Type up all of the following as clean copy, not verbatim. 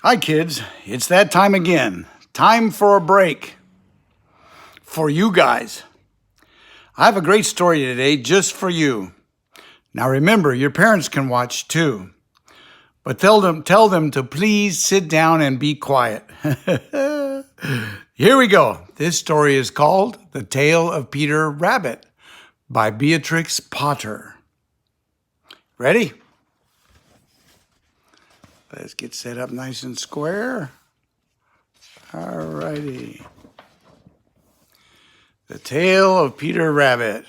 Hi, kids. It's that time again. Time for a break. For you guys. I have a great story today just for you. Now remember, your parents can watch too. But tell them to please sit down and be quiet. Here we go. This story is called The Tale of Peter Rabbit by Beatrix Potter. Ready? Let's get set up nice and square. All righty. The Tale of Peter Rabbit.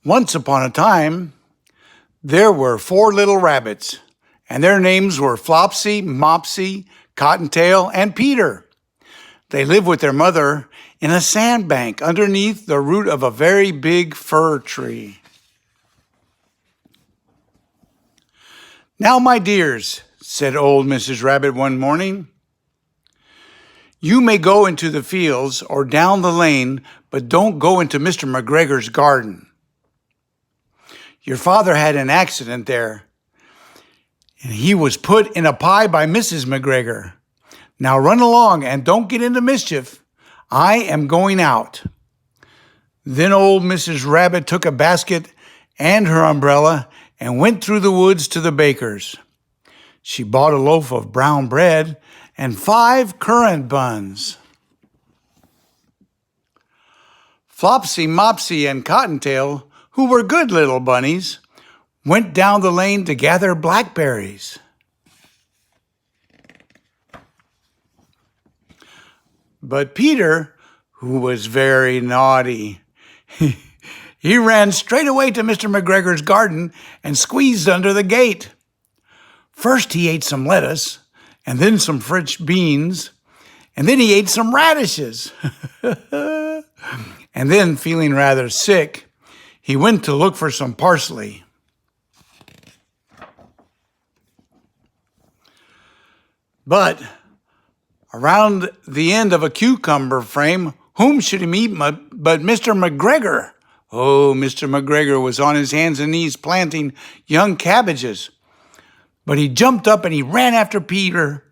Once upon a time, there were 4 little rabbits, and their names were Flopsy, Mopsy, Cottontail, and Peter. They lived with their mother in a sandbank underneath the root of a very big fir tree. "Now, my dears," said old Mrs. Rabbit one morning, "you may go into the fields or down the lane, but don't go into Mr. McGregor's garden. Your father had an accident there, and he was put in a pie by Mrs. McGregor. Now run along and don't get into mischief. I am going out." Then old Mrs. Rabbit took a basket and her umbrella and went through the woods to the baker's. She bought a loaf of brown bread and 5 currant buns. Flopsy, Mopsy, and Cottontail, who were good little bunnies, went down the lane to gather blackberries. But Peter, who was very naughty, he ran straight away to Mr. McGregor's garden and squeezed under the gate. First he ate some lettuce, and then some French beans, and then he ate some radishes. And then, feeling rather sick, he went to look for some parsley. But around the end of a cucumber frame, whom should he meet but Mr. McGregor? Oh, Mr. McGregor was on his hands and knees planting young cabbages. But he jumped up and he ran after Peter,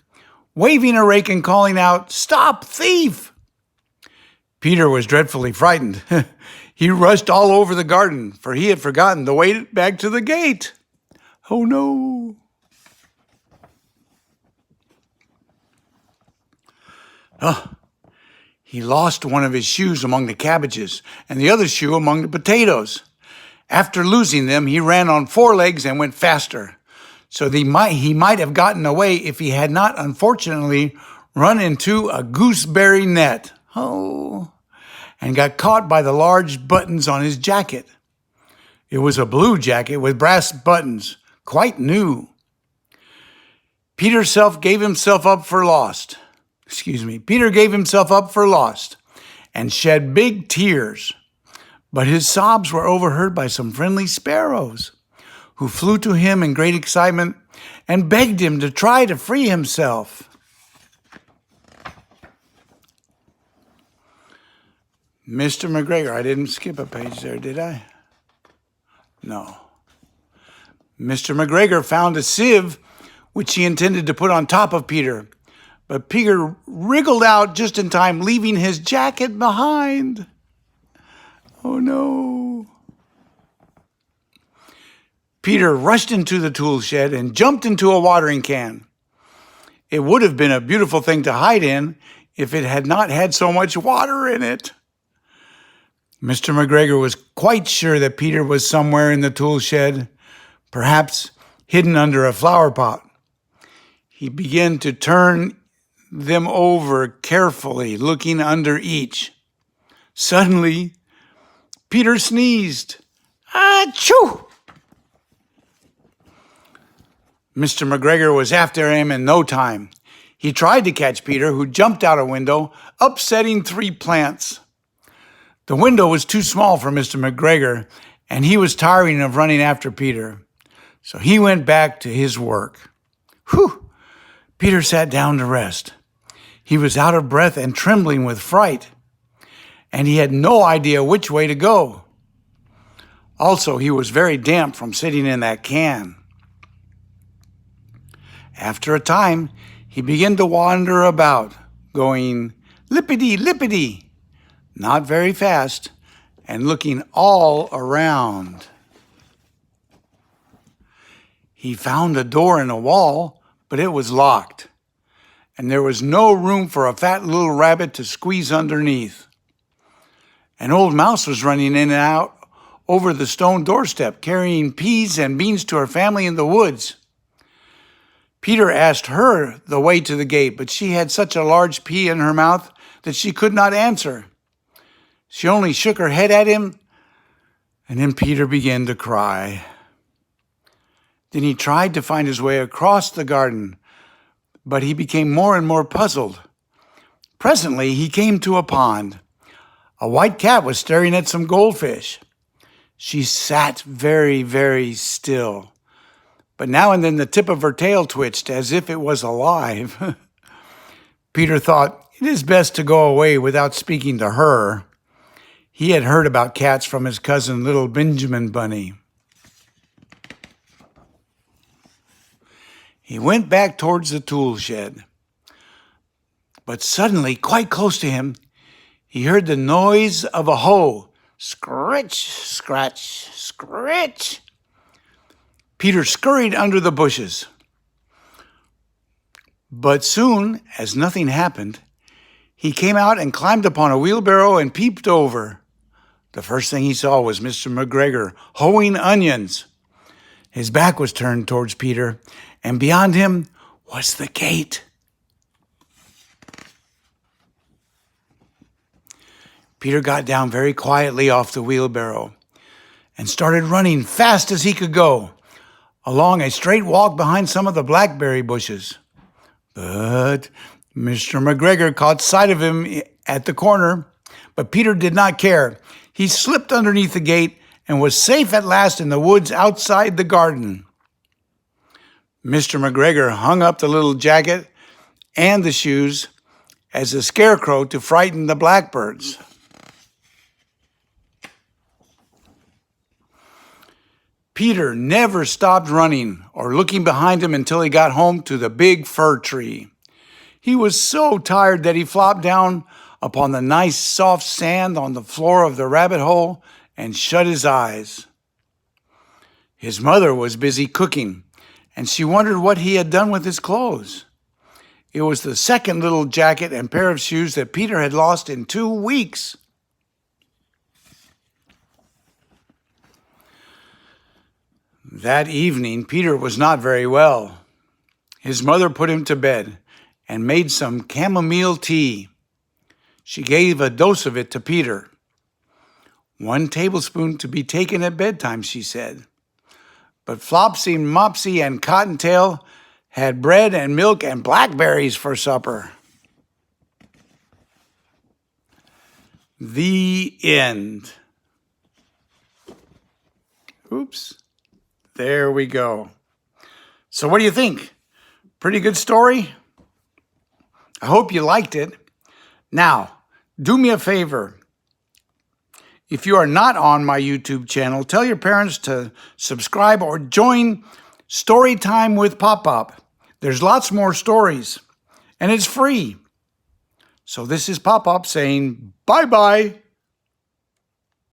waving a rake and calling out, "Stop, thief!" Peter was dreadfully frightened. He rushed all over the garden, for he had forgotten the way back to the gate. Oh no! He lost one of his shoes among the cabbages and the other shoe among the potatoes. After losing them, he ran on 4 legs and went faster. So he might have gotten away if he had not, unfortunately, run into a gooseberry net. Oh, and got caught by the large buttons on his jacket. It was a blue jacket with brass buttons, quite new. Peter gave himself up for lost and shed big tears. But his sobs were overheard by some friendly sparrows, who flew to him in great excitement and begged him to try to free himself. Mr. McGregor, I didn't skip a page there, did I? No. Mr. McGregor found a sieve which he intended to put on top of Peter, but Peter wriggled out just in time, leaving his jacket behind. Oh no. Peter rushed into the tool shed and jumped into a watering can. It would have been a beautiful thing to hide in if it had not had so much water in it. Mr. McGregor was quite sure that Peter was somewhere in the tool shed, perhaps hidden under a flower pot. He began to turn them over carefully, looking under each. Suddenly, Peter sneezed. Achoo! Mr. McGregor was after him in no time. He tried to catch Peter, who jumped out a window, upsetting 3 plants. The window was too small for Mr. McGregor, and he was tiring of running after Peter. So he went back to his work. Whew! Peter sat down to rest. He was out of breath and trembling with fright, and he had no idea which way to go. Also, he was very damp from sitting in that can. After a time, he began to wander about, going lippity lippity, not very fast, and looking all around. He found a door in a wall, but it was locked, and there was no room for a fat little rabbit to squeeze underneath. An old mouse was running in and out over the stone doorstep, carrying peas and beans to her family in the woods. Peter asked her the way to the gate, but she had such a large pea in her mouth that she could not answer. She only shook her head at him, and then Peter began to cry. Then he tried to find his way across the garden, but he became more and more puzzled. Presently, he came to a pond. A white cat was staring at some goldfish. She sat very, very still, but now and then the tip of her tail twitched as if it was alive. Peter thought, it is best to go away without speaking to her. He had heard about cats from his cousin, little Benjamin Bunny. He went back towards the tool shed. But suddenly, quite close to him, he heard the noise of a hoe. Scritch, scratch, scritch. Peter scurried under the bushes. But soon, as nothing happened, he came out and climbed upon a wheelbarrow and peeped over. The first thing he saw was Mr. McGregor hoeing onions. His back was turned towards Peter, and beyond him was the gate. Peter got down very quietly off the wheelbarrow and started running fast as he could go along a straight walk behind some of the blackberry bushes. But Mr. McGregor caught sight of him at the corner, but Peter did not care. He slipped underneath the gate and was safe at last in the woods outside the garden. Mr. McGregor hung up the little jacket and the shoes as a scarecrow to frighten the blackbirds. Peter never stopped running or looking behind him until he got home to the big fir tree. He was so tired that he flopped down upon the nice soft sand on the floor of the rabbit hole and shut his eyes. His mother was busy cooking, and she wondered what he had done with his clothes. It was the second little jacket and pair of shoes that Peter had lost in 2 weeks. That evening, Peter was not very well. His mother put him to bed and made some chamomile tea. She gave a dose of it to Peter. 1 tablespoon to be taken at bedtime, she said. But Flopsy, Mopsy, and Cottontail had bread and milk and blackberries for supper. The end. Oops. There we go. So what do you think? Pretty good story? I hope you liked it. Now, do me a favor. If you are not on my YouTube channel, tell your parents to subscribe or join Storytime with Pop-Pop. There's lots more stories, and it's free. So this is Pop-Pop saying bye-bye.